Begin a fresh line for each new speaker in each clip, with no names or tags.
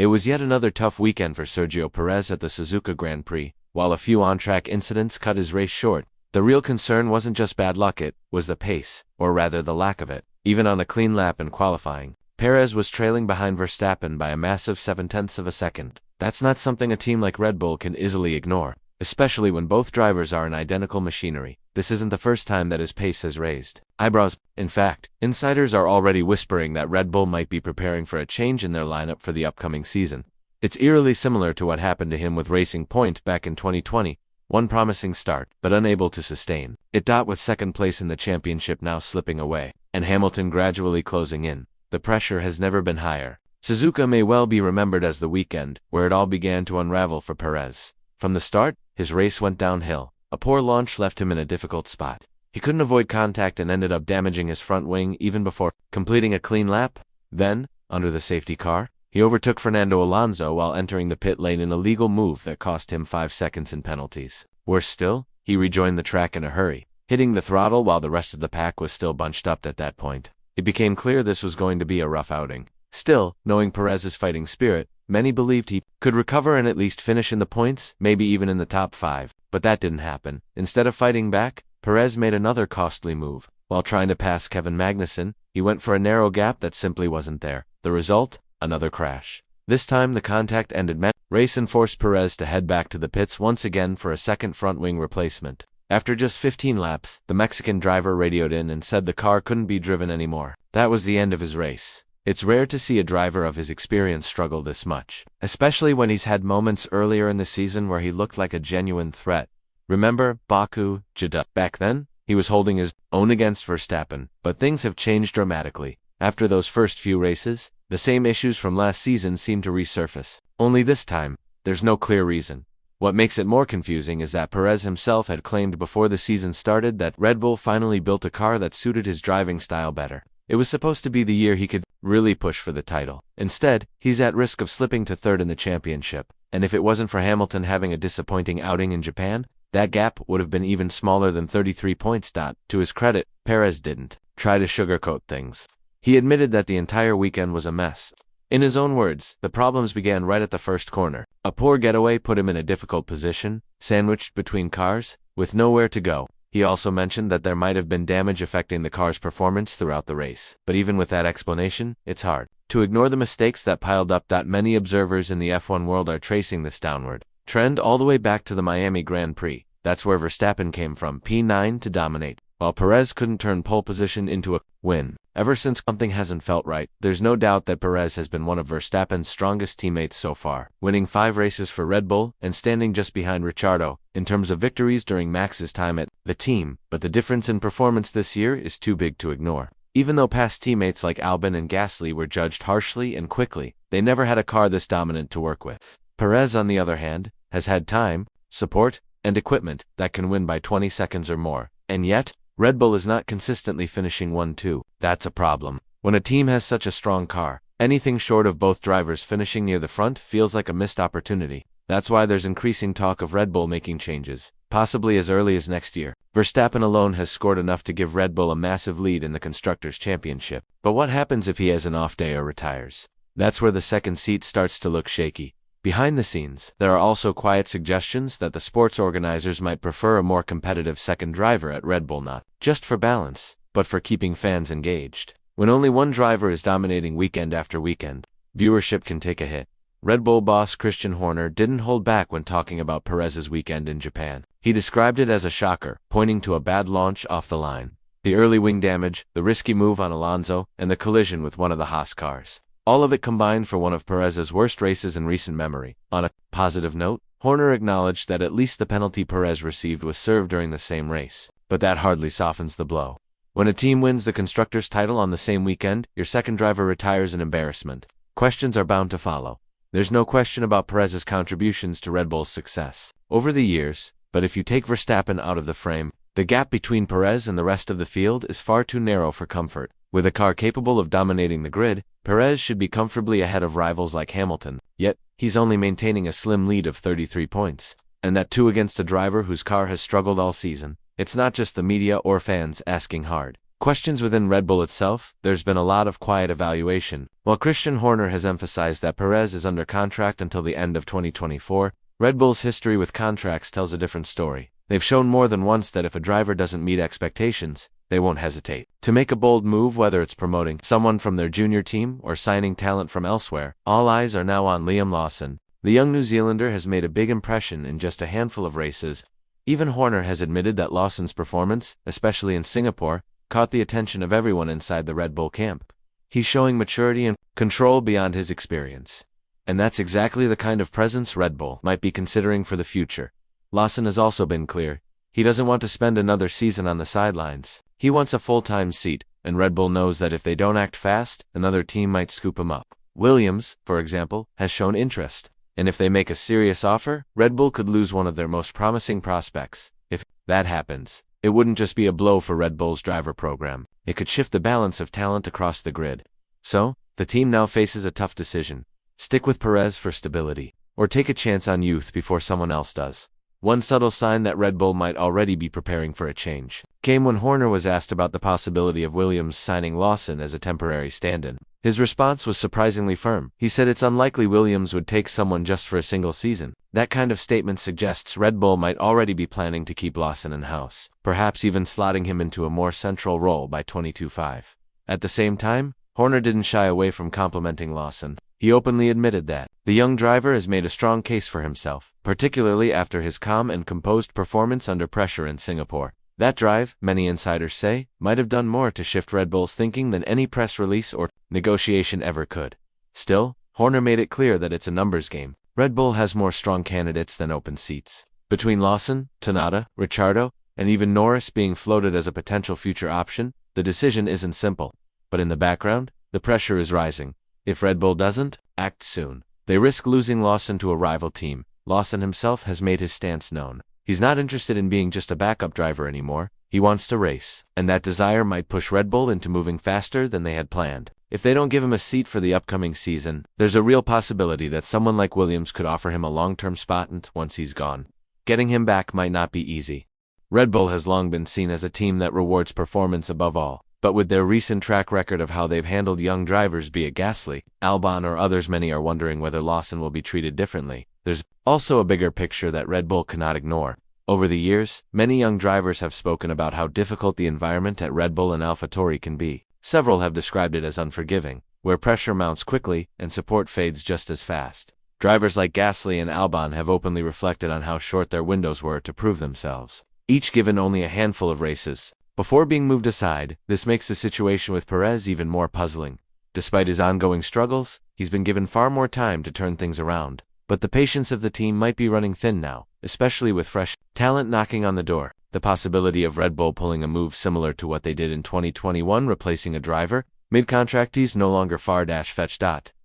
It was yet another tough weekend for Sergio Perez at the Suzuka Grand Prix. While a few on-track incidents cut his race short, the real concern wasn't just bad luck, it was the pace, or rather the lack of it. Even on a clean lap in qualifying, Perez was trailing behind Verstappen by a massive 0.7 of a second. That's not something a team like Red Bull can easily ignore, especially when both drivers are in identical machinery. This isn't the first time that his pace has raised eyebrows. In fact, insiders are already whispering that Red Bull might be preparing for a change in their lineup for the upcoming season. It's eerily similar to what happened to him with Racing Point back in 2020, one promising start, but unable to sustain it. With second place in the championship now slipping away, and Hamilton gradually closing in, the pressure has never been higher. Suzuka may well be remembered as the weekend where it all began to unravel for Perez. From the start, his race went downhill. A poor launch left him in a difficult spot. He couldn't avoid contact and ended up damaging his front wing even before completing a clean lap. Then, under the safety car, he overtook Fernando Alonso while entering the pit lane in a legal move that cost him 5 seconds in penalties. Worse still, he rejoined the track in a hurry, hitting the throttle while the rest of the pack was still bunched up at that point. It became clear this was going to be a rough outing. Still, knowing Perez's fighting spirit, many believed he could recover and at least finish in the points, maybe even in the top 5. But that didn't happen. Instead of fighting back, Perez made another costly move. While trying to pass Kevin Magnussen, he went for a narrow gap that simply wasn't there. The result? Another crash. This time the contact ended race and forced Perez to head back to the pits once again for a second front wing replacement. After just 15 laps, the Mexican driver radioed in and said the car couldn't be driven anymore. That was the end of his race. It's rare to see a driver of his experience struggle this much, especially when he's had moments earlier in the season where he looked like a genuine threat. Remember Baku, Jeddah? Back then, he was holding his own against Verstappen, but things have changed dramatically. After those first few races, the same issues from last season seem to resurface. Only this time, there's no clear reason. What makes it more confusing is that Perez himself had claimed before the season started that Red Bull finally built a car that suited his driving style better. It was supposed to be the year he could really push for the title. Instead, he's at risk of slipping to third in the championship. And if it wasn't for Hamilton having a disappointing outing in Japan, that gap would have been even smaller than 33 points. To his credit, Perez didn't try to sugarcoat things. He admitted that the entire weekend was a mess. In his own words, the problems began right at the first corner. A poor getaway put him in a difficult position, sandwiched between cars, with nowhere to go. He also mentioned that there might have been damage affecting the car's performance throughout the race. But even with that explanation, it's hard to ignore the mistakes that piled up. Many observers in the F1 world are tracing this downward trend all the way back to the Miami Grand Prix. That's where Verstappen came from P9 to dominate, while Perez couldn't turn pole position into a win. Ever since, something hasn't felt right. There's no doubt that Perez has been one of Verstappen's strongest teammates so far, winning 5 races for Red Bull and standing just behind Ricciardo in terms of victories during Max's time at the team. But the difference in performance this year is too big to ignore. Even though past teammates like Albon and Gasly were judged harshly and quickly, they never had a car this dominant to work with. Perez, on the other hand, has had time, support, and equipment that can win by 20 seconds or more. And yet, Red Bull is not consistently finishing 1-2. That's a problem. When a team has such a strong car, anything short of both drivers finishing near the front feels like a missed opportunity. That's why there's increasing talk of Red Bull making changes, possibly as early as next year. Verstappen alone has scored enough to give Red Bull a massive lead in the Constructors' Championship. But what happens if he has an off day or retires? That's where the second seat starts to look shaky. Behind the scenes, there are also quiet suggestions that the sports organizers might prefer a more competitive second driver at Red Bull, not just for balance, but for keeping fans engaged. When only one driver is dominating weekend after weekend, viewership can take a hit. Red Bull boss Christian Horner didn't hold back when talking about Perez's weekend in Japan. He described it as a shocker, pointing to a bad launch off the line, the early wing damage, the risky move on Alonso, and the collision with one of the Haas cars. All of it combined for one of Perez's worst races in recent memory. On a positive note, Horner acknowledged that at least the penalty Perez received was served during the same race, but that hardly softens the blow. When a team wins the Constructors' title on the same weekend, your second driver retires in embarrassment. Questions are bound to follow. There's no question about Perez's contributions to Red Bull's success over the years, but if you take Verstappen out of the frame, the gap between Perez and the rest of the field is far too narrow for comfort. With a car capable of dominating the grid, Perez should be comfortably ahead of rivals like Hamilton, yet he's only maintaining a slim lead of 33 points. And that too against a driver whose car has struggled all season. It's not just the media or fans asking hard. Questions within Red Bull itself, there's been a lot of quiet evaluation. While Christian Horner has emphasized that Perez is under contract until the end of 2024, Red Bull's history with contracts tells a different story. They've shown more than once that if a driver doesn't meet expectations, they won't hesitate to make a bold move, whether it's promoting someone from their junior team or signing talent from elsewhere. All eyes are now on Liam Lawson. The young New Zealander has made a big impression in just a handful of races. Even Horner has admitted that Lawson's performance, especially in Singapore, caught the attention of everyone inside the Red Bull camp. He's showing maturity and control beyond his experience. And that's exactly the kind of presence Red Bull might be considering for the future. Lawson has also been clear. He doesn't want to spend another season on the sidelines. He wants a full-time seat, and Red Bull knows that if they don't act fast, another team might scoop him up. Williams, for example, has shown interest. And if they make a serious offer, Red Bull could lose one of their most promising prospects. If that happens, it wouldn't just be a blow for Red Bull's driver program. It could shift the balance of talent across the grid. So, the team now faces a tough decision. Stick with Perez for stability, or take a chance on youth before someone else does. One subtle sign that Red Bull might already be preparing for a change came when Horner was asked about the possibility of Williams signing Lawson as a temporary stand-in. His response was surprisingly firm. He said it's unlikely Williams would take someone just for a single season. That kind of statement suggests Red Bull might already be planning to keep Lawson in-house, perhaps even slotting him into a more central role by 2025. At the same time, Horner didn't shy away from complimenting Lawson. He openly admitted that the young driver has made a strong case for himself, particularly after his calm and composed performance under pressure in Singapore. That drive, many insiders say, might have done more to shift Red Bull's thinking than any press release or negotiation ever could. Still, Horner made it clear that it's a numbers game. Red Bull has more strong candidates than open seats. Between Lawson, Tsunoda, Ricciardo, and even Norris being floated as a potential future option, the decision isn't simple. But in the background, the pressure is rising. If Red Bull doesn't act soon, they risk losing Lawson to a rival team. Lawson himself has made his stance known. He's not interested in being just a backup driver anymore. He wants to race, and that desire might push Red Bull into moving faster than they had planned. If they don't give him a seat for the upcoming season, there's a real possibility that someone like Williams could offer him a long-term spot once he's gone. Getting him back might not be easy. Red Bull has long been seen as a team that rewards performance above all. But with their recent track record of how they've handled young drivers, be it Gasly, Albon, or others, many are wondering whether Lawson will be treated differently. There's also a bigger picture that Red Bull cannot ignore. Over the years, many young drivers have spoken about how difficult the environment at Red Bull and AlphaTauri can be. Several have described it as unforgiving, where pressure mounts quickly and support fades just as fast. Drivers like Gasly and Albon have openly reflected on how short their windows were to prove themselves, each given only a handful of races before being moved aside. This makes the situation with Perez even more puzzling. Despite his ongoing struggles, he's been given far more time to turn things around. But the patience of the team might be running thin now, especially with fresh talent knocking on the door. The possibility of Red Bull pulling a move similar to what they did in 2021, replacing a driver mid-contract, is no longer far-fetched.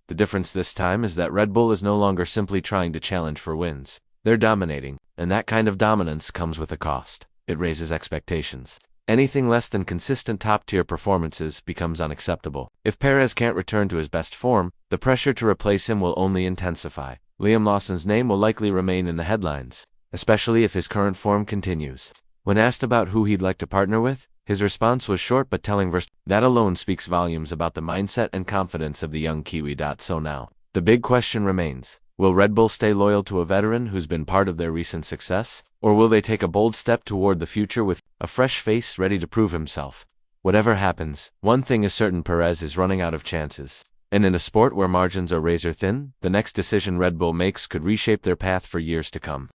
The difference this time is that Red Bull is no longer simply trying to challenge for wins. They're dominating, and that kind of dominance comes with a cost. It raises expectations. Anything less than consistent top-tier performances becomes unacceptable. If Perez can't return to his best form, the pressure to replace him will only intensify. Liam Lawson's name will likely remain in the headlines, especially if his current form continues. When asked about who he'd like to partner with, his response was short but telling. That alone speaks volumes about the mindset and confidence of the young Kiwi. So now, the big question remains. Will Red Bull stay loyal to a veteran who's been part of their recent success? Or will they take a bold step toward the future with a fresh face ready to prove himself? Whatever happens, one thing is certain: Perez is running out of chances. And in a sport where margins are razor thin, the next decision Red Bull makes could reshape their path for years to come.